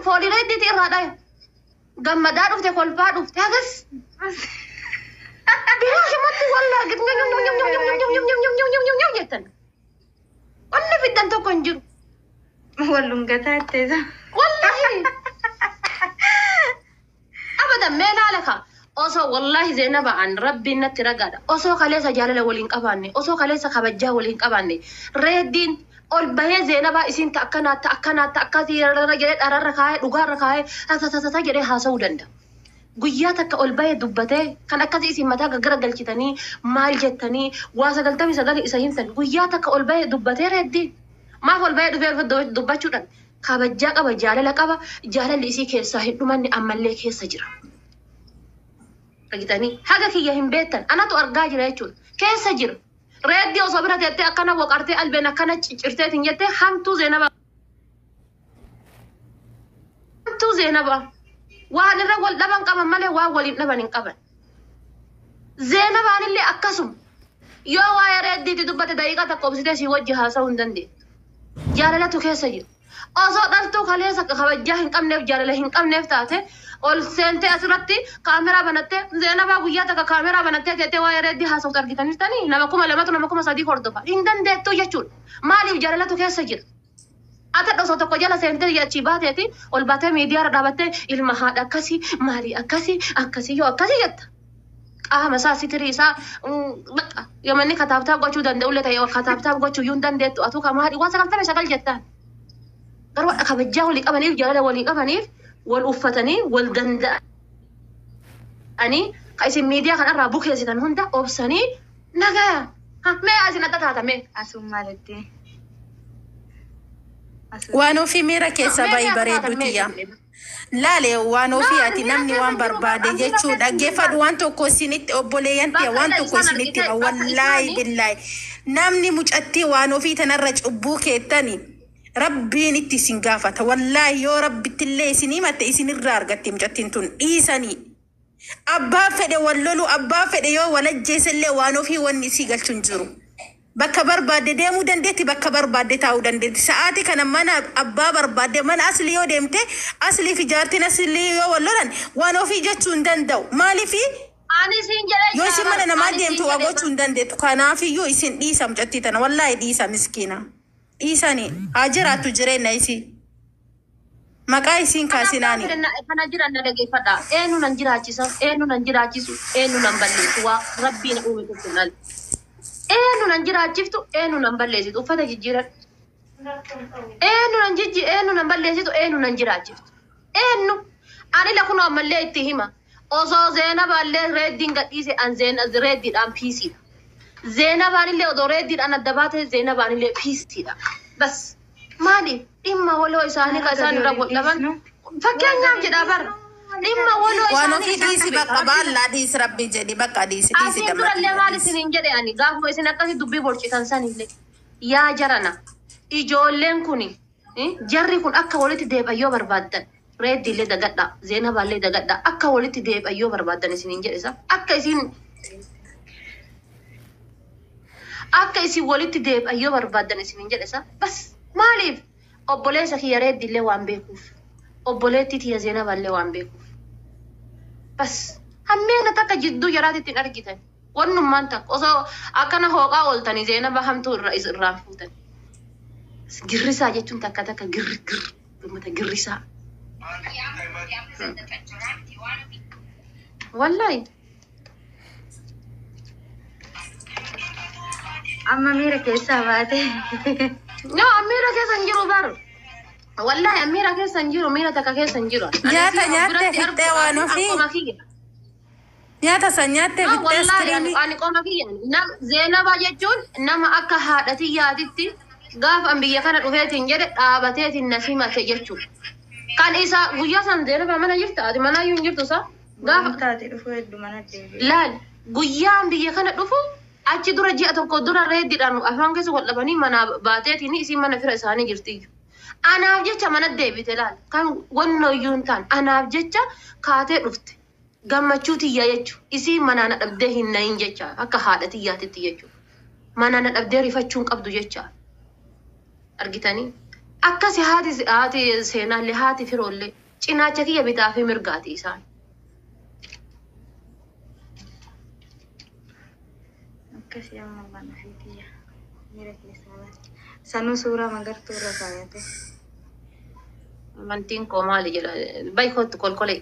فولي ريدي تيراداي gammadaa dhufte kolfaa dhufte hagas biraa shamatti wallaa gid jettan wanni fiddan tokko hin jiru wallum gataatteesa wallahi abadan mee laalaka osoo wallahi Zeenaba an rabbiin natti ragaadha osoo kaleessa jaalala waliin qabaanne osoo kaleessa kabajjaa waliin qabaanne reeddiin ol bahee Zeenaba isin akkanaatti akkasii jedhee dhararra kaa'ee dhugaarra kaa'ee tatatata jedhee haasa'uu danda'a. Guyyaa takka ol bahee dubbatee kan akkasii isin mataa gaggara galchitanii maal jettanii waa 99 isa himtan guyyaa takka ol bahee dubbatee reeddiin maaf ol bahee dhufee dubbachuudhaan kabajjaa qaba jaalala qaba jaalalli isii keessaa hin dhumanne ammallee keessa jira. Dhagitanii haga kiyya hin beektan anatu argaa jira jechuudha keessa jira. Reeddi osoo bira teettee akkana waqartee albeen akkana ciccirteetiin jettee hamtuu Zeenaba. Hamtuu Zeenaba. Waan irra wal dhaban qaban malee waan waliin dhaban hin qaban. Zeenabaan illee akkasuma. Yoo waa'ee reeddiitti dubbate daqiiqaa takka obsitee si wajji haasa'uu hin dandeettu. Jaalalatu keessa jiru. Osoo dhaltuu kaleessa kabajjaa hin qabneef jaalala hin qabneef taate ol seentee asirratti kaameraa banattee Zeenabaa guyyaa takka kaameraa banattee teettee waa'ee reeddii haasa'utu argitaniirtanii nama 2,000 nama 3,000 hordofa hin dandeettu jechuudha. Maaliif jaalalatu keessa jira? Ata osoo tokko jala seentee achii baateeti ol baatee miidiyaarra dhaabattee ilma haadha akkasii maalii akkasii yoo akkasii jetta. Qaama isaa sitirii isaa yoo manni kataabtaaf gochuu danda'ullee ta'e kataabtaaf gochuu iyyuu hin dandeettu atu kamaadhi waan 99 jettaan. Garuu kabajjaa walii qabaniif jaalala walii qabaniif wal uffatanii wal danda'anii ka isin miidiyaa kanarraa bukeessitan hunda obsanii nagaa mee asin adda taatame asummaaletti waan ofii miira keessa baay'ee bareeduutiya laale waan ofii ati namni waan barbaade jechuu dhaggeeffadhu waan tokko isinitti obboleeyyan ta'e waan tokko isinitti wallaahi billaahi namni mucattii waan ofii tanarra cubbuu keettani rabbiin itti isin gaafata wallahi yoo rabbitti illee isinii matte isinirraa argatte mucattiin tun dhiisanii abbaa fedhe wallolu abbaa fedhe yoo walajjeesellee waan ofii wanni isii galchuun jiru bakka barbaadde deemuu dandeetti bakka barbaadde taa'uu dandeetti sa'aatii kana mana abbaa barbaadde mana asli yoo deemte asli fi jaartiin asli yoo wallolan waan ofii jechuu hin danda'u maaliif yoo isin mana namaa deemtu waa gochuu hin dandeettu kanaafiyyuu isin dhiisa mucattii tana wallahi dhiisa miskiina dhiisanii haa jiraattu jireenya isii maqaa isiin kaasinaani kana jiran na dhageeffadha eenyu nan jiraachisa eenyu nan jiraachisu eenyu nan balleessu waa rabbiin uume tokkonal eenyu nan jiraachiftu eenyu nan balleessitu uffata jijjiiran eenyu nan balleessitu eenyu nan jiraachiftu eenyu ani la kunoo ammallee itti hima osoo Zeenabaallee reeddiin gadhiise an reeddiidhaan piisiidha Zeenabaanillee odoo reeddiidhaan adda baate Zeenabaanillee piisiidha bas maaliif dhimma waloo isaanii kan isaan irra godhaman fakkeenyaaf jedhaa bara dhimma waloo waan ofii dhiisi bakka baallaa dhiisi rabbi jedhi bakka dhiisi dammatii durallee maal isiniin jedhe ani gaafuma isin akkasii dubbii bolchitan sanillee yaa jarana ijoolleen kuni jarri kun akka walitti deebi'ayyoo barbaaddan reeddiillee dagadhaa Zeenabaallee dagadhaa akka walitti deebi'ayyoo barbaaddan isiniin jedhe isa akka isin walitti deebi'ayyoo barbaaddan isiniin jedhe isa bas maaliif obboleessa kiyya reeddiillee waan beekuuf obboleettii tiyya Zeenabaallee waan beekuuf bas hammeena takka jidduu jaraatitti hin argitan wannummaan takka osoo akkana hooqaa ooltanii Zeenaba hamtuu irraan fuutan girrisaa jechuun takka girrisaa wallahi amma miira keessaa baate no amira keessa hin jiru baru wallahi amira keessa hin jiru miira takka keessa hin jiru nyaatte fittee waan ofii nyaata san nyaatte fittee iskiriinii ani qoma kiyya Zeenaba jechuun nama akka haadhatii yaatitti gaafa an biyya kana dhufeetiin jedhe dhaabateetiin na simate jechuudha kan isa guyyaa san Zeenaba mana jirta ati mana iyyuu hin jirtu isa gaafa taate dhufu hedduu mana deebi'e laal guyyaa an biyya kana dhufu achi dura ji'a tokko dura reeddiidhaan afaan keessa wal dhabanii mana baateetiin isin mana fira isaanii jirti anaaf jecha mana deebite laal kan wannoyyuu hin taane anaaf jecha kaatee dhufte gammachuu tiyya jechuudha isin mana na dhabdee hin nahin jecha akka haadha tiyyaatitti jechuudha mana na dhabdee rifachuun qabdu jecha argitanii akkasi haati seenaallee haati firoollee cinaacha kiyya bitaa fi mirgaati isaan. Akkasii amma mana fiitiya. Miira keessaa baate. Sanuu suuraa magartuu irra kaayate. Amantiin koo maali jedha baay'ootti kolkolee.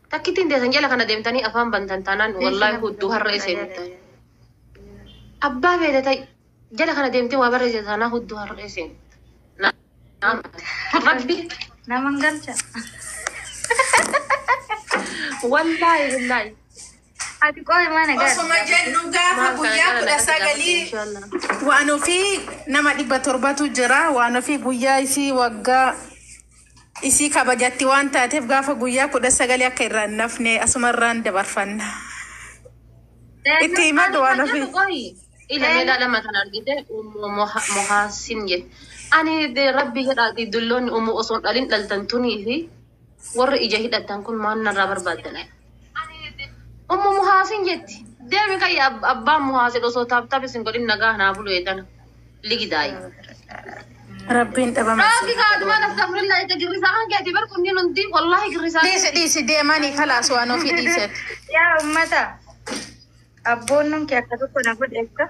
Takkittiin deesan jala kana deemtanii afaan bantan taanaan wallaahi hudduu har'a isee bittan. Abbaa beete ta'e jala kana deemtee waa barreesse taanaa hudduu har'a isee bittan. Rabbi. Naman galcha. Wallaahi wallaahi. Ati qooyi mana gaara. Osuma jennu gaafa guyyaa 19 waan ofii nama 700tu jira waan ofii guyyaa isii waggaa isii kabajatti waan taateef gaafa guyyaa 19 akka irraa hin nafne asumarraan dabarfanna. Itti himatu waan ofii. Ila meedhaa lama kan argite muhaasin jedhe. Ani rabbi jedhaati dulloonni osoo dhalin dhaltan tunii fi warri ija hidhatan kun maal narraa barbaadan. Muhaasin jetti. Deemi kai abbaan muhaasin osoo taaptaaf isin godhin nagaa naa bulu eedana. Ligidaayi. Rabbiin dhabama. Rabbi kaaduma naftamrilla ija girrisaa kan keeti bar kunniin hundi wallahi girrisaa. Dhiisi deemanii kalaas waan ofii dhiiset. Yaa ummata. Abboon nun kee akka tokko na godheessa.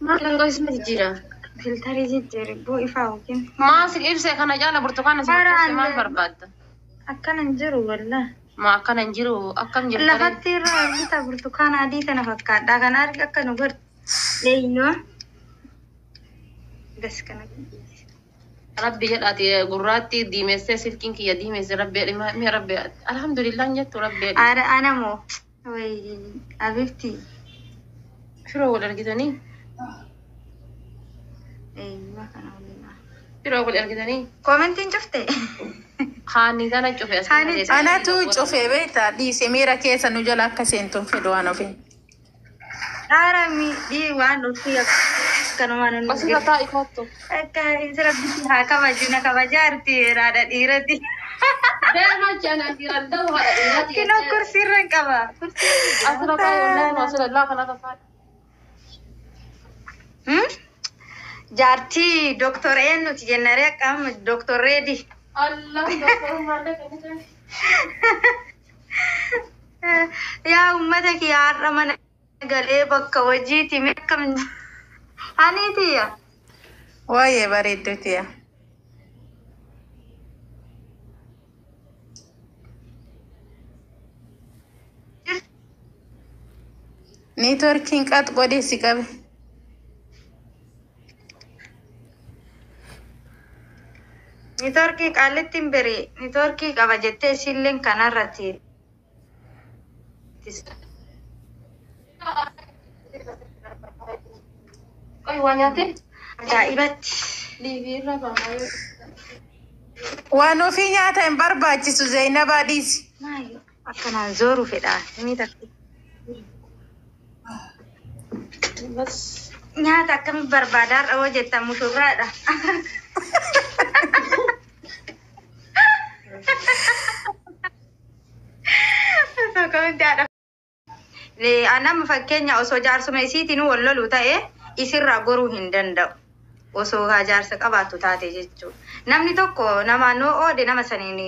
Maal kan goisma jijjiira? Filtarii jijjiiri buu ifaa yookiin. Maasik ibsee kana jaala burtukaana si maal barbaadda? Akkanan jiru wallah. Ma akkanan jiru akkam jirtanii? Lafatti irraa bita burtukaana adii kana fakkaadha. Kan argi akka nu godhe. Leeyyoo. Gas kana. Rabbi jedhaati gurraatti diimessee silkiin kiyya diimesse rabbi mi rabbi alhamdulillah jettu rabbi. Ana moo way abifti. Firoo wal argitanii? Eeyyoo kana waliin. Firoo wal argitanii? Komentiin cufte. Haani kana cufe asii. Anatu cufe beektaa dhiise miira keessa nu jala akka seentuun fedhu waan ofii. Dhaara miidhii waan dhufti akkanuma nun. Asii tataa ifaattu. Akka rabbitti haa kabaju na kabajaarti raadha dhiirati. Deemaa jana dhiiran ta'u haadha dhiirati. Kino kursiirra qaba. Asirra taa'u asirra laa kana tataa. Jaartii Dr. Eenuti jennaree akkam Dr. Reedi. Allah doktor malee kan Yaa ummata kiyya har'a mana galee bakka hojiiti meeqam aniitiya. Waa'ee bareedduutiya. Neetworkiin qax godhee si qabe. Neetworkii qaalittiin beri neetworkii qaba jettee isilleen kanarratti. Qoy waa nyaate? Ajaa'ibatti. Liiviirra baay'ee. Waan ofii nyaata hin barbaachisu Zainabaa dhiisi. Maayo akkanaan zooru fedhaa ni takki. Nyaata akkamitti barbaadaa dhawoo jettan mushurraadha. Anam fakkeenya osoo jaarsuma isiitiin wal lolu ta'e isirraa goruu hin danda'u. Osoo jaarsa qabaattu taate jechuudha. Namni tokko naannoo oode nama saniin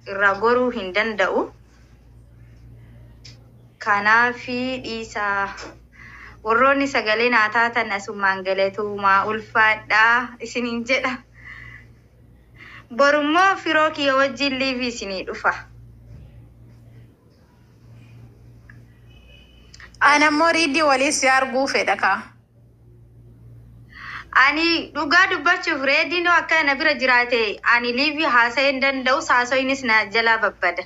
irraa goruu hin danda'u. Kanaafi dhiisaa warroonni sagalee naa taatan asummaan galatuumaa ulfaadhaa isiniin jedha. Borummoo firoo kiyya wajjin liivii isinii dhufa. Anammoo riidii waliin si arguu fedha kaa. Ani dhugaa dubbachuuf reediin akka na bira jiraate ani liivii haasa'uu hin danda'u haasa'inis na jalaa babbada.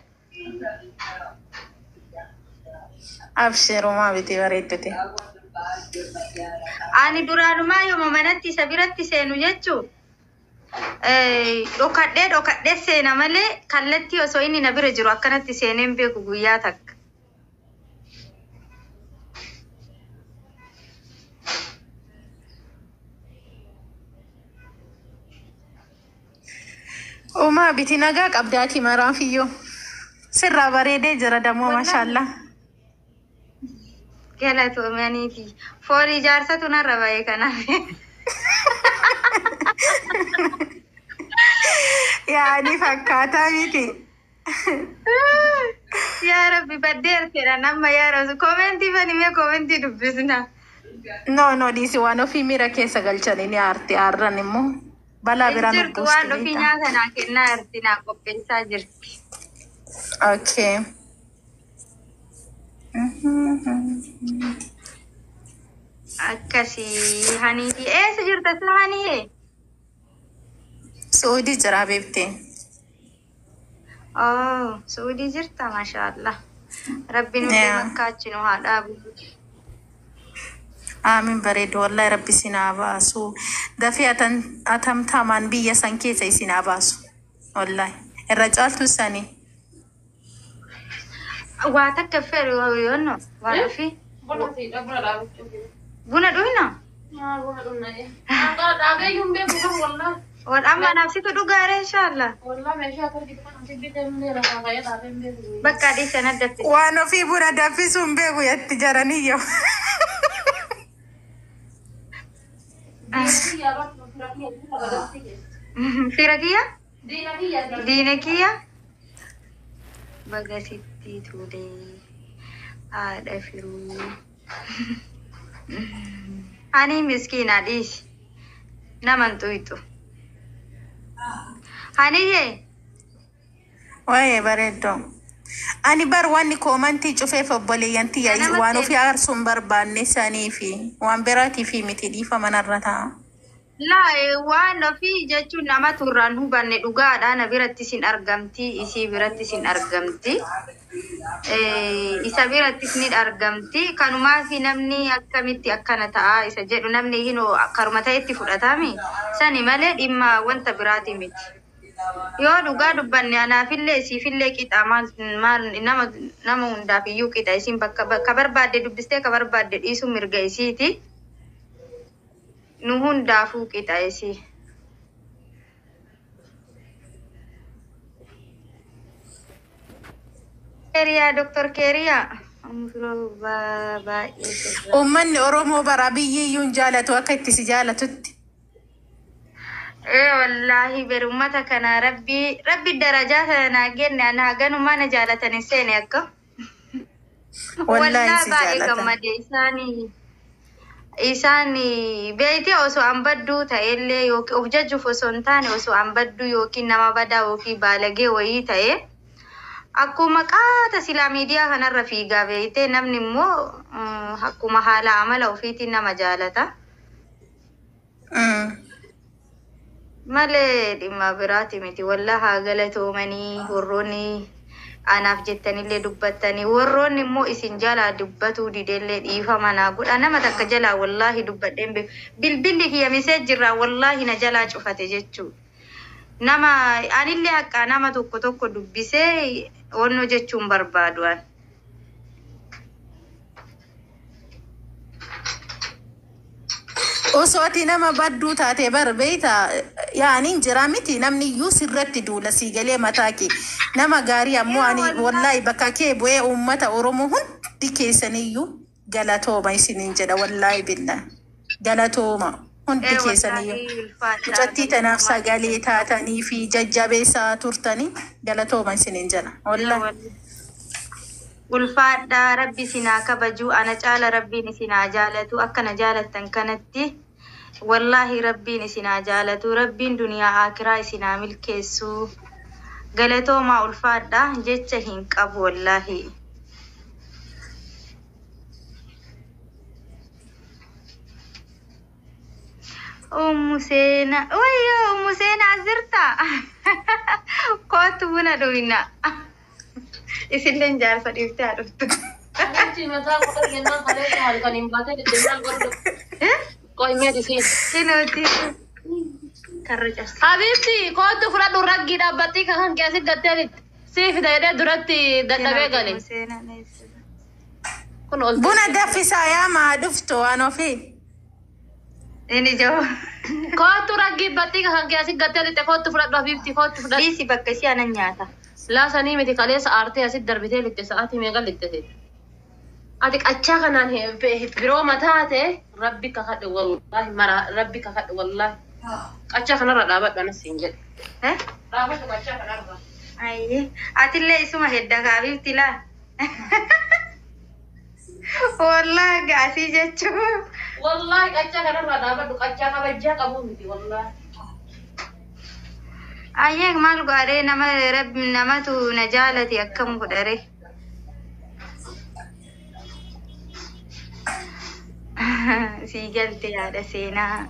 Abshirumaa biti bareeddute. Ani duraanumaa yooma manatti isa biratti seenu jechuun dhokadhee seena malee kallattii osoo inni na bira jiru akkanatti seeneen beeku guyyaa takka. Uumaa biti nagaa qabdaati maraafiyyoo. Sirraa bareedee jira dammoo maashaallah. Galatoomaniiti. Foolii jaarsatu narra ba'e kanaaf. Yaani fakkaataa miti. Yaa Rabbi baddeerteedha nama yaa Rabbi. Komentii banimee komentii dubbisna. No, diisi waan ofii miira keessa galchanii ni aarti aarran immoo balaa biraan Jirtu waan ofii nyaata naa kennaa jirti naa qopheessaa jirti. Okay. Akkasii haniiti. Eessa jirta sila hanii? Suudii jira beektee. Oh, Suudii jirta maashaallah. Rabbiin nuti makkaachinu haa dhaabu. Aamin bareedu wallahi rabbi sinaa baasu. Dafii atamtamaan biyya san keessa isinaa baasu. Wallahi irra caaltu sanii. Waa takka fedhu yoonno waa dhufi. Buna dhuyna? Waan amma nafsitu dhugaare inshallah. Bakka adii sana daffi. Waan ofii buna daffisuun beeku yatti jaraniyyo. Fira kiyya? Diina kiyya? Baga sitti tuulee haadha firuu. Ani miskiina dhiisi. Naman tuytu. Haniyye? Waa'ee bareeddoo. Ani bar wanni koomantii cufeef obboleeyyantii waan ofii aarsuun barbaanne sanii fi waan biraatii fi miti dhiifa manarra ta'a. Laa waan ofii jechuun nama turraan hubanne dhugaadha na biratti sin argamti isii biratti sin argamti. Isa biratti sin argamti kanumaa fi namni akkamitti akkana ta'a isa jedhu namni hinoo karuma ta'etti fudhatami sani malee dhimma wanta biraati miti. Yoo dhugaa dubbanne anaafillee isiifillee qixa maal nama hundaaf iyyuu qixa isin bakka barbaadde dubbistee ka barbaadde dhiisuu mirga isiiti. Nu hundaafuu qixa isii. Keeriyaa Dr. Keeriyaa. Uummanni Oromoo bara biyyiyyuun jaalatu akka itti si jaalatutti. Wallahi berummata kana rabbi darajaa sana kenne ana haganuma na jaalatan seene akka. Wallahi si baay'ee gammade isaani beeyte osoo anbaddu ta'ellee yookiin of jajjuuf osoo hin taane osoo anbaddu yookiin nama badaa yookiin baalagee wayii ta'e akkuma qaata silaa miidiyaa kanarra fiigaa beeyte namni immoo akkuma haala amala ofiitiin nama jaalata. Malee dhimma biraati miti wallahi haa galatoomanii warroonni anaaf jettanillee dubbattanii warroonni immoo isin jalaa dubbatuu didellee dhiifa manaa godha nama takka jalaa wallahi dubbadheen beeku bilbilli kiyyamisee jirra wallahi na jalaa cufate jechuu nama anillee haqqaa nama tokko dubbisee onno jechuun barbaadu an. Osooti nama badduu taate barbeeta yaani jira miti namni iyyuu sirratti duula siigalee mataa kee nama gaarii ammoo ani wallahi bakka kee bu'ee uummata Oromoo hundi keessaniyyuu galatooma isiniin jedha wallahi billah galatooma hundi keessaniyyuu mucattii tanaaf sagalee taatanii fi jajjabeessaa turtanii galatooma isiniin jedha wallahi. Ulfaadhaa rabbi sinaa kabajuu ana caala rabbiin isinaa jaalatu akkana jaalattan kanatti wallahi rabbiin isinaa jaalatu rabbiin duniyaa akiraa isinaa milkeessu galatoomaa ulfaadhaa jecha hin qabu wallahi. Umuseena wayyo umuseena azirta kootu buna dhuyna. Isilleen jaarsa dhiiftee haa dhuftu. Habibti kootu fudhadhu raggii dhaabbattii kan keessi gattee siif ta'ee duratti dadhabee gale. Buna daffisaa yaamaa dhuftu waan ofii. Inni joo. Kootu raggii battii kan keessi gattee kootu fudhadhu Habibti kootu fudhadhu. Dhiisi bakka ishee anan nyaata. La sanii miti kaleessa aartee asit darbitee litte sa'aatii meeqa littete? أديك أتشاغنا هي برو متاته ربك خد والله مرا ربك خد والله أتشاغنا رابط أنا سنجل ها رابط أتشاغنا رابط أيه أتلي اسمه هدا حبيبتي لا والله قاسي جتشو والله أتشاغنا رابط أتشاغنا بجاك أبو متي والله أيه مال قاري نما رب نما تو نجالتي أكم قدري سيجلتي هذا سينا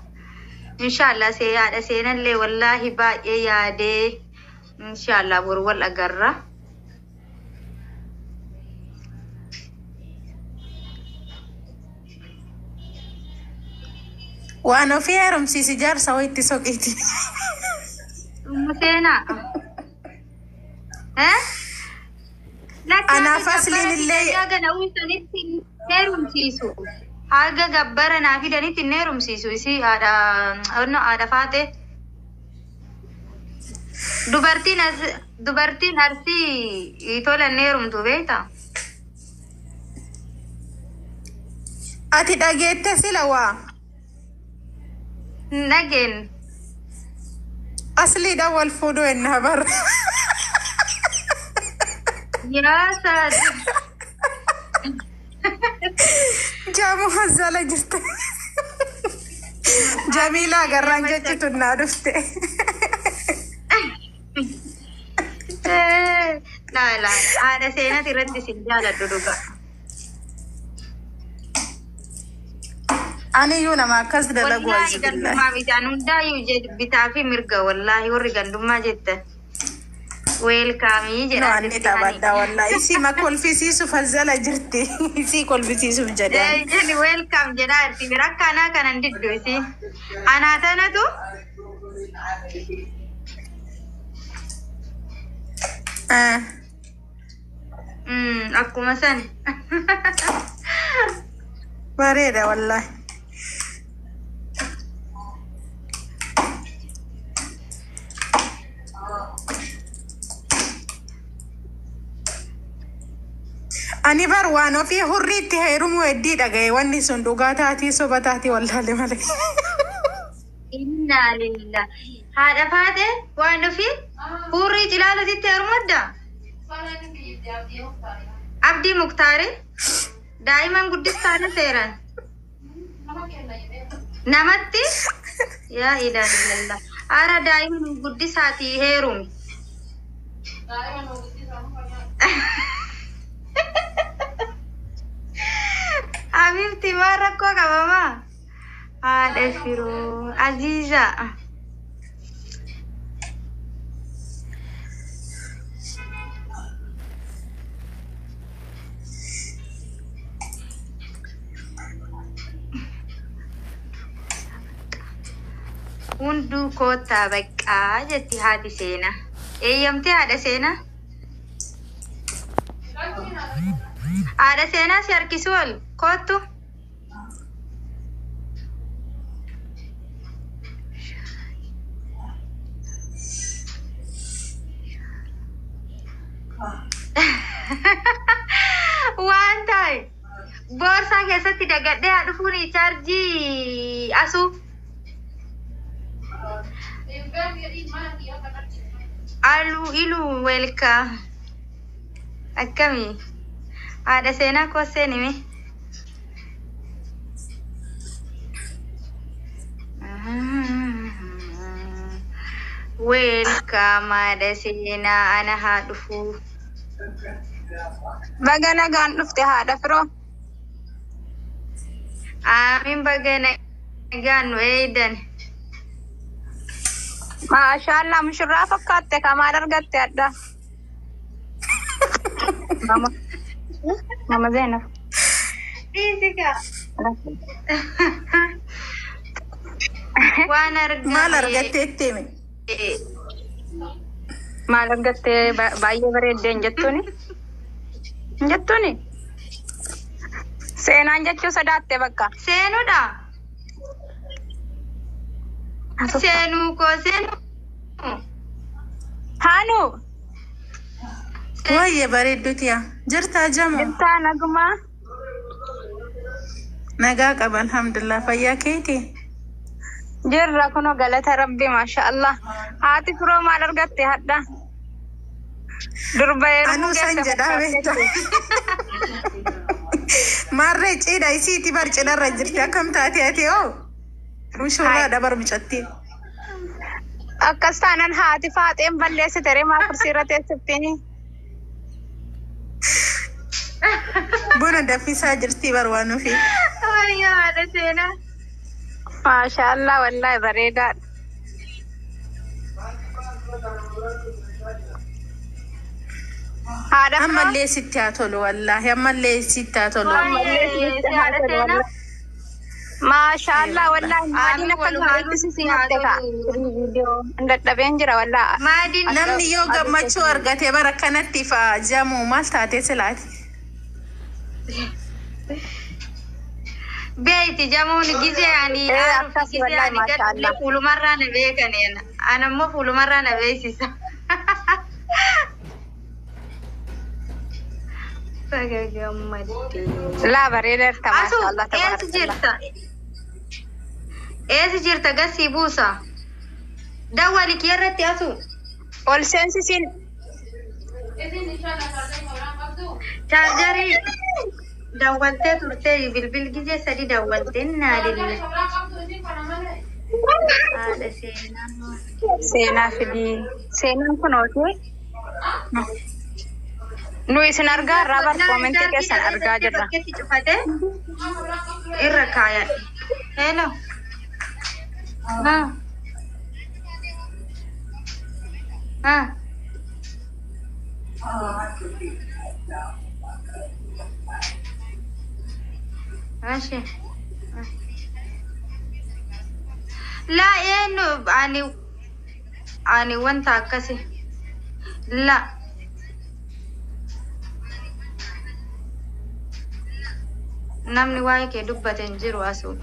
إن شاء الله هذا سينا اللي والله باقي يا دي إن شاء الله برول أقرّه وأنا في رمسي سجار سويت سوقيتي مسينا ها أنا فاصلين اللي يا جنوي سنتي نيرم سيسو حاجة جبرنا في دنيتي نيرم سيسو يسي هذا هذا فاتح dubartiin arsii tolanneerum beekta. Ati dhageette sila waa. Nageen. Asliidha wal fuudhuu ennaa barra. Yaa saad. Jaamu hazzala jirte. Jamiilaa garraan jechitu naa dhufte. La, ada sena tirati sinjala duduga. Ani yuna ma kas dalagu wallahi ganduma bitanunda yuje bitafi mirga wallahi warri ganduma jetta. Welcome je. No anni tabadda wallahi isi ma kol fisisu fazala jirti. Isi kol fisisu jada. Jadi welcome jeda arti birakana kanan diddu isi. Anatana tu aku masan. Bareeda wallahi. Ani bar waan ofii hurriitti heerumu heddii dhagaye wanni sun dhugaa taatii soba taatii wallaalle malee. Inna lillahi. Haadha faate waan ofii hurrii cilaalatitti heerumadda. Abdii Muktaari daa'iman guddistaana seeran. Namatti yaa ilaalillah. Ara daa'iman guddisaati heerumi. Habibti maa rakkoo qabama? Haadha firoo Aziiza. Hundu kota bakka jetti haati seena. Eeyyamte haadha seena. Haadha seena si harkisu ol kootu. Waan ta'e boorsaa keessatti dagadhee haa dhufuun chaarjii asuu. Alu ilu welka akami ada sena ko seni me welcome ada sena ana hadufu bagana gan dufte hada fro amin bagana gan wedan ما شاء الله مشرفة فكرت كمان رجعت أدا ماما زينب إيزيكا وانا رجعت ما لرجعت التيمي ما رجعت باي بريدين جتوني سينا جتشو سدات بكا سينو دا Senu ko senu. Hanu. Waye bareedduti yaa jirtaa jama. Jirtaa naguma. نجاك أبا الحمد لله فيا كيتي. جرا كنو غلط ربي ما شاء الله. هاتي فرو ما درغت هدا. دربير أنا سنجد أبيت. مرة إذا يسيتي برجع الرجل كم تاتي أو وش هو دبر مشتي. أكستان هاتي فاتم بلّي ستري ما فرسيرة تسبتني. بنا دفي ساجرتي بروانو في. يا هذا سينا ما شاء الله والله بريدات. هذا أما اللي ستاتولو والله أما اللي ستاتولو. ما شاء الله والله ما دينا كل تسيسي هاتك. عندك بينجرا والله. ما دين نمني يوغا ماتشور غاتي بركانت تفا جامو مالتاتي سلاتي. بيتي جامون جيزي يعني أعرف جيزي يعني قد فول مرة نبيكني أنا مو فول مرة نبيسيسا لا بريدة ما شاء الله تبارك الله. إيه سجرتا قسي بوسا دولك يرتي أسو والسنسسين شارجري دولتي ترتي بالجيزي سدي دولتي نادي هذا سينا فدي سينا كنوتي نوي سنرجع رابر كومنتي كيسن أرجع جرا الركاية هلو ها ها ماشي لا إنه أني وانت أكسي لا نمني واي كي دبة تنجر واسو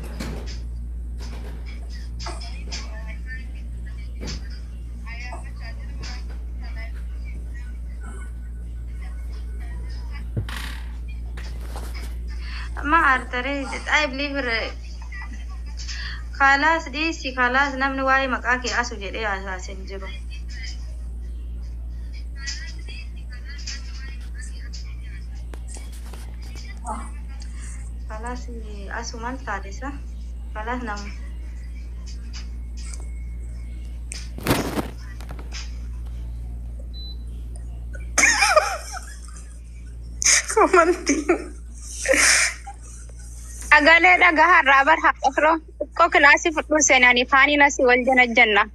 ما أرتري I believe خلاص ديسي خلاص نمني واي مكاكي أسو جدي أساس نجرو خلاص أسو مال تادسة خلاص نم كومنتي أقالي لقاها الرابر حق أخرى كو كلاسي فتور سيناني فاني ناسي والجنة الجنة.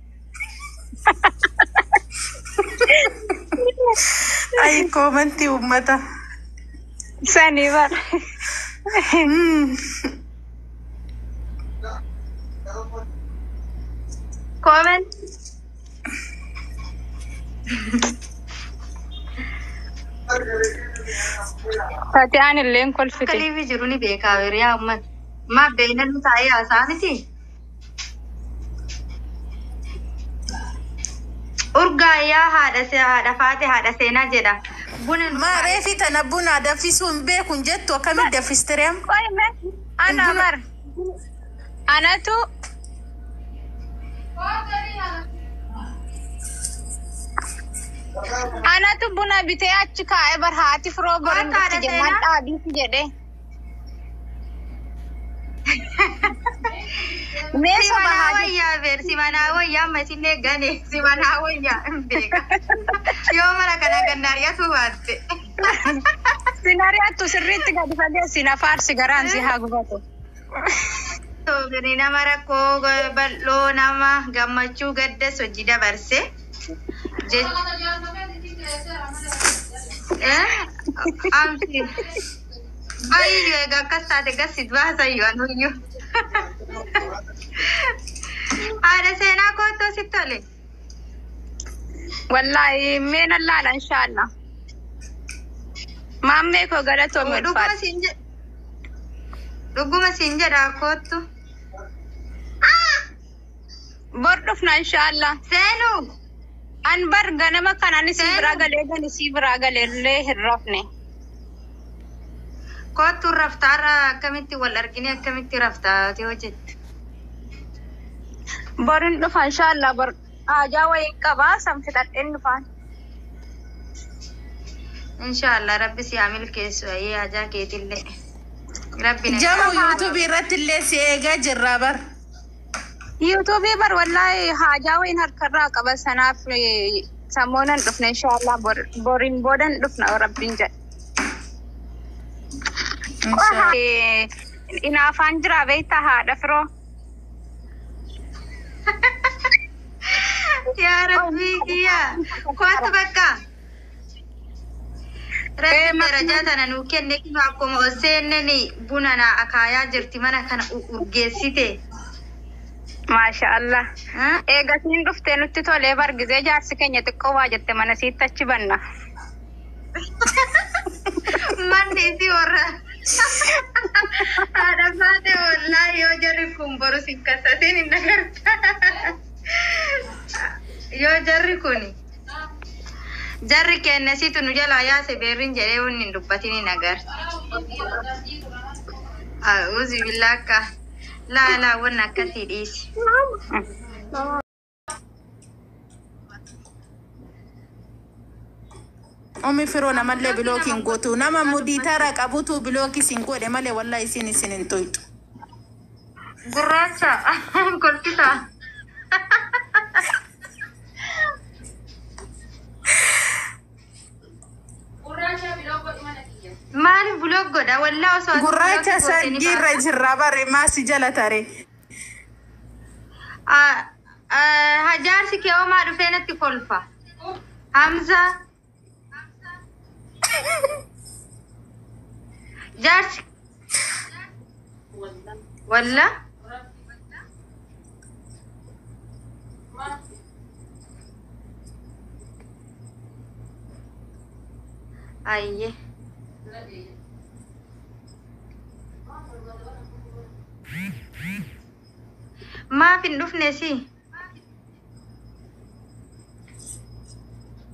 أي كومنتي ومتى ساني بار كومنت فاتيان اللين كل فتي كلي في جروني بيكاوير يا أمد ما بين المتاعي أسانتي أرجع يا هذا فاتي هذا سينا جدا ما ريفي تنبونا دفيسون بيكون جت وكم دفيستريم كويس أنا مر أنا تو أنا تو بنا بتاعك كائبر هاتي فروبر تجمع أبي تجده Simanawaya ver simanawaya masine gane simanawaya bega yo mara kana gannaria suwatte sinaria tu sirritti gadi fage sina farsi garanzi hagubato to gani namara ko ballo nama gammachu gadde sojida barse amsi ayo ga kasate gasit bahasa yo anuyo ada sena ko to sitole wallahi men Allah la inshallah mamme ko gara to men fat duguma sinja da ko to bordof na inshallah senu an bar ganama kanani sibra gale gani sibra gale le hirrafne كوتو رفتارا كمتي والأرجيني كمتي رفتاتي وجد Borin dhufa inshallah bor ajaa wayii qabaa sanfixadheen dhufaan. إن شاء الله ربي سيعمل كيس وهي حاجة كيتلي ربي جمو يوتيوب رت اللي سيجا جرابر Yuutuubii bar wallahi haajaa wayiin harkarraa qaba sanaaf sammuunan dhufne inshallah borin boodan dhufna rabbiin jedhe. Inaafaan jira beektaa haadha firoo. يا ربي يا كوات بكا ربي رجعتنا نوكين نكي معكم أسينني بنانا أكايا جرتي منا كان أرجيسيته ما شاء الله. Eegatiin dhuftee nutti tolee bargizee jaarsi keenya xiqqoo waa jette mana siitti achi banna. Manni si warra ada fate wallahi yo jarri kun boru sikkasatin in nagarta yo jarri kuni jarri kenne situ nu jala ya se berin jere wonni dubbatin in nagarta auzu billaka la wonna katidis Omi firona malle blocking gotu nama muditara kabutu blocki sinkode male wallahi sinin toitu guracha kolpita mali vlog goda wallahi so guracha sangira jirabare masi jalatare hajar si kewa ma dufenati kolfa Hamza جارش ولا أيه ما في ندوف نسي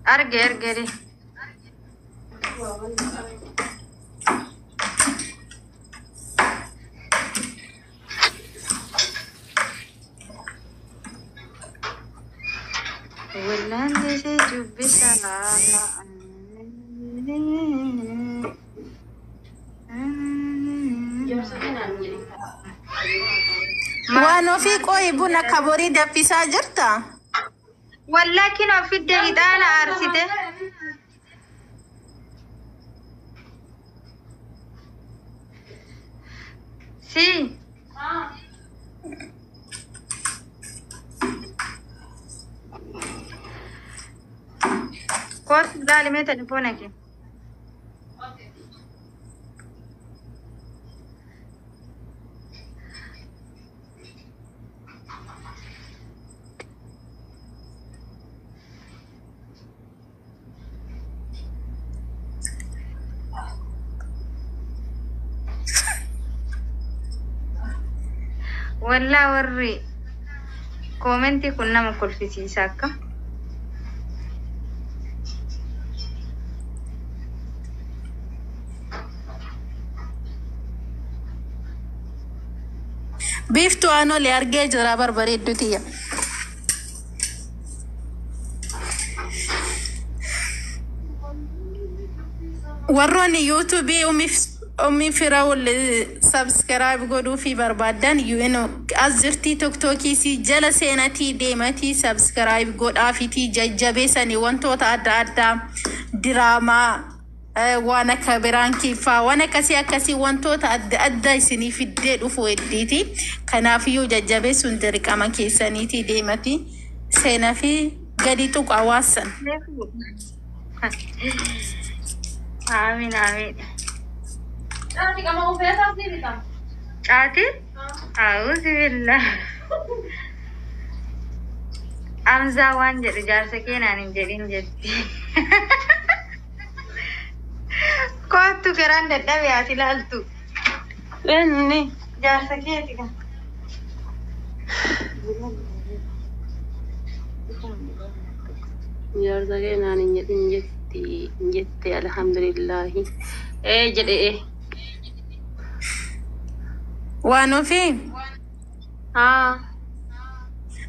أرجع ولا نجي جبتها وانو في قوي بنا كبوري دفيسا جرتا ولكن في الدقيقة أنا أرسيته سي كوت دالي مي تليفونك ولا وري كومنتي كنا مكل في سيساكا بيفتو انو لي ارجي جرابر بريدو تيا وروني يوتيوبي أمي فراول سبسكرايب قدو في بربادان يوينو أزرتي توك توكي سي جلسيناتي ديماتي سبسكرايب قد آفيتي ججبساني وانتو تعدى دراما وانا كبران كيفا وانا كسي وانتو تعدى سني في الديد وفو الديتي كنافيو ججبسون درك أما كيسانيتي ديماتي سينا في قديتوك عواسا آمين آمين Nanti kamu mau besok sih kita. Ati? Auzubillah. Amza wan jadi jarse kenan jadi. Kau tu keran dada biasa lal tu. Ini Jarse ke tiga. jarsa kenan injeti alhamdulillah. Jadi وانو في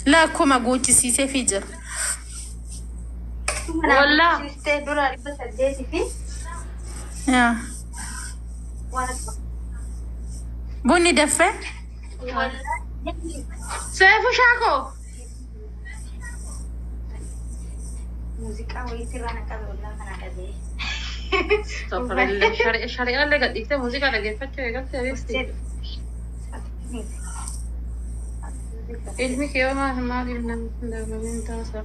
لا كوما قوتي سيسي في جر والله يا بني دفة سيفو شاكو موسيقى ويترانا كلنا كنا استغفر الله الشريعة اللي قد يكتب موسيقى لقيت فتشة قلت يا بيستي علمك يوم ما قلنا من تاسر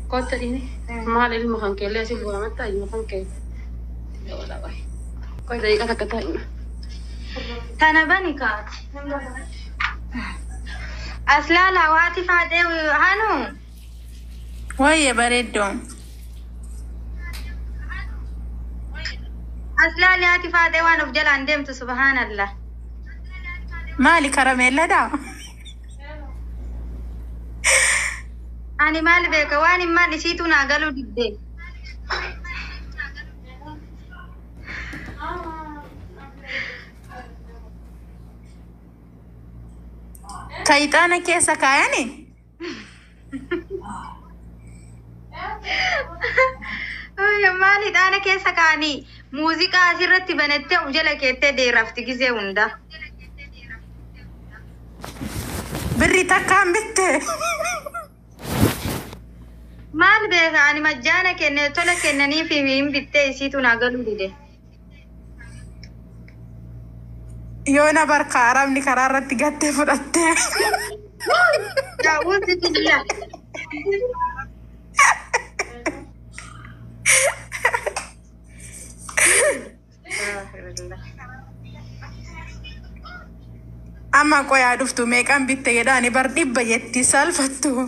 قلت إني ما العلم خان كله أسيب وما متى علم خان كله ولا واحد قلت إيش كذا كتاين تانا بني كات أصلا لا واتي فادي هانو وهي بريدهم أصلا لا واتي فادي وانو بجل عندهم سبحان الله مالي كراميلا دا أنا مال بيك واني ما نسيتو ناقلو دي كايتانا كيسا كاياني يا مالي أنا كيسا كاني موسيقى أسيرت بنتي وجل كيتة دي رفتي كيسة وندا بري تكام بيت مال بيك أنا مجانا كنة تولا كنني في مين بيتة سيتو ناقلو دي يونا بركة عربني كرارة تقاتي فرطة أعوذ بالله أما كوي عرفتو ميكان بيت يداني بردي بيتي سالفتو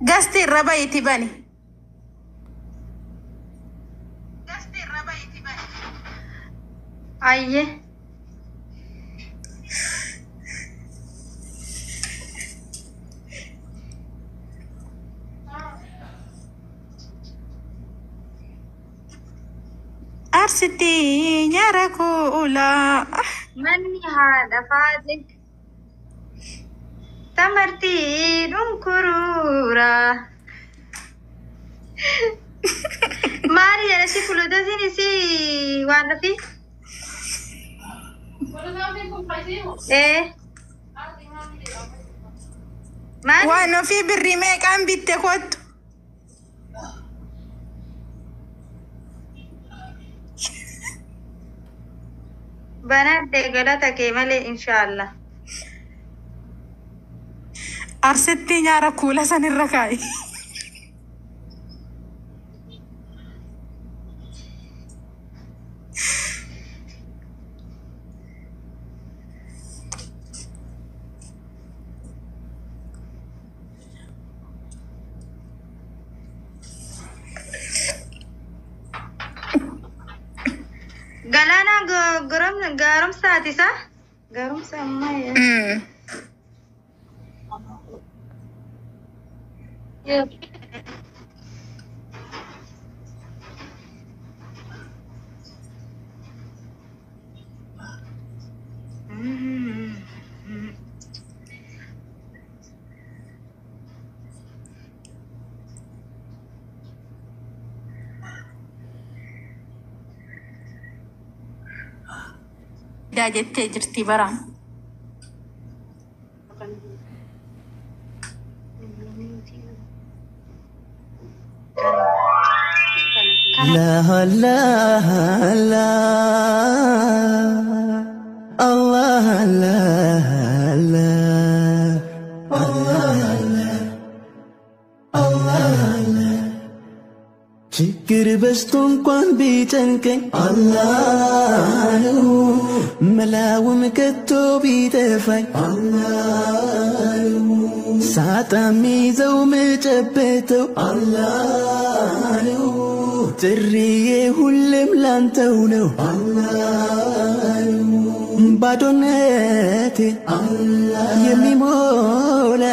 قصدي الربايتي بني أيه أرسلتي نياركولا من هذا فاضل تمرتي دنكرورا ماريا نسي فلودا نسي وانا في ايه ما وانا في بالريميك عم بيتكوت بنات دقلتك ملي ان شاء الله أرسلتي نياركولا سن الركاي قلانا قرم ساتي صح؟ قرم سامي دا جتي جرتي برام لا لا لا الله لا لا الله لا الله لا ችግር በዝቶ እንኳን ቢጨንቀኝ አላህ ነው መላውም ከቶ ቢጠፋኝ አላህ ነው ሳጣ ሚይዘው መጨበጠው አላህ ነው ጥሪዬ ሁሌም ላንተው ነው አላህ ነው ባዶነቴ የሚሞላ